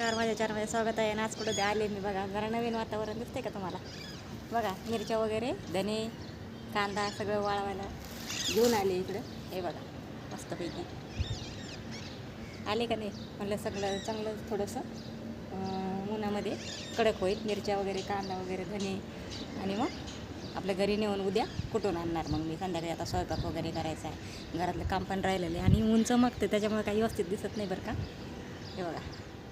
नमस्कार, माझ्या चॅनलमध्ये स्वागत आहे. आज कुठं आले मी बघा, जरा नवीन वातावरण दिसते का तुम्हाला? बघा, मिरच्या वगैरे, धने, कांदा सगळं वाळवायला घेऊन आले इकडं. हे बघा, मस्तपैकी आले का नाही म्हणलं, सगळं चांगलं थोडंसं उन्हामध्ये कडक होईल. मिरच्या वगैरे, कांदा वगैरे, धने, आणि मग आपल्या घरी नेऊन उद्या कुठून आणणार मग मी संध्याकाळी. आता स्वयंपाक वगैरे करायचा आहे, घरातलं काम पण राहिलेलं आहे आणि ऊन चमकते त्याच्यामुळे काही व्यवस्थित दिसत नाही बरं का. हे बघा,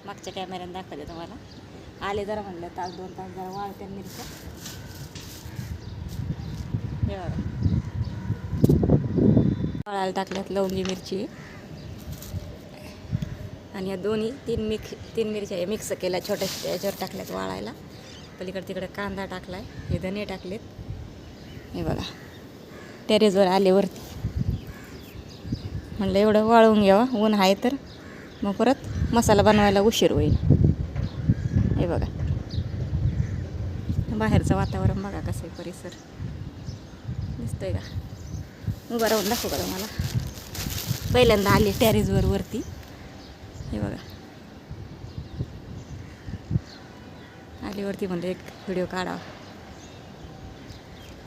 मागच्या कॅमेऱ्याने दाखवते तुम्हाला. आले जरा म्हणलं तास 2 तास जरा वाळत्या मिरच्या. हे बघा, वाळायला टाकल्यात लवंगी मिरची आणि या तीन मिरच्या मिक्स केल्या, छोट्या याच्यावर टाकल्यात वाळायला. पलीकडे तिकडे कांदा टाकलाय, हे धने टाकलेत. हे बघा, टेरेसवर आले वरती, म्हणलं एवढं वाळवून घ्यावा, ऊन आहे तर मग परत मसाला बनवायला उशीर होईल. हे बघा, बाहेरचं वातावरण बघा कसं आहे, परिसर दिसतोय का? उभं राहून दाखवू का मला? पहिल्यांदा आली टेरेसवर वरती. हे बघा, आली वरती म्हणजे एक व्हिडिओ काढा.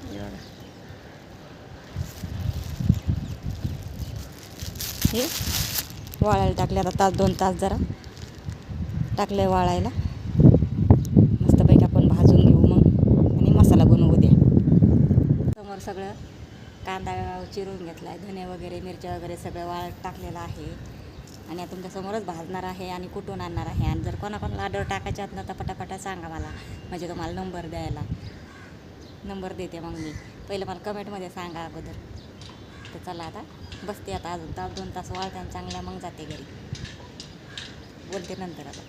हे बघा, हे वाळायला टाकले. आता तास 2 तास जरा टाकले वाळायला. मस्तपैकी आपण भाजून घेऊ मग आणि मसाला बनवू द्या. समोर सगळं कांदा चिरून घेतला आहे, धने वगैरे, मिरच्या वगैरे सगळं वाळत टाकलेलं आहे आणि आता तुमच्यासमोरच भाजणार आहे आणि कुठून आणणार आहे. आणि जर कोणाकोणाला ऑर्डर टाकायच्यात ना तर पटापटा सांगा मला, म्हणजे तुम्हाला नंबर द्यायला. नंबर देते मग मी. पहिलं मला कमेंटमध्ये सांगा अगोदर. तर चला आता बसते, आता अजून तास 2 तास वाळते आणि चांगल्या मग जाते घरी. बोलते नंतर आता.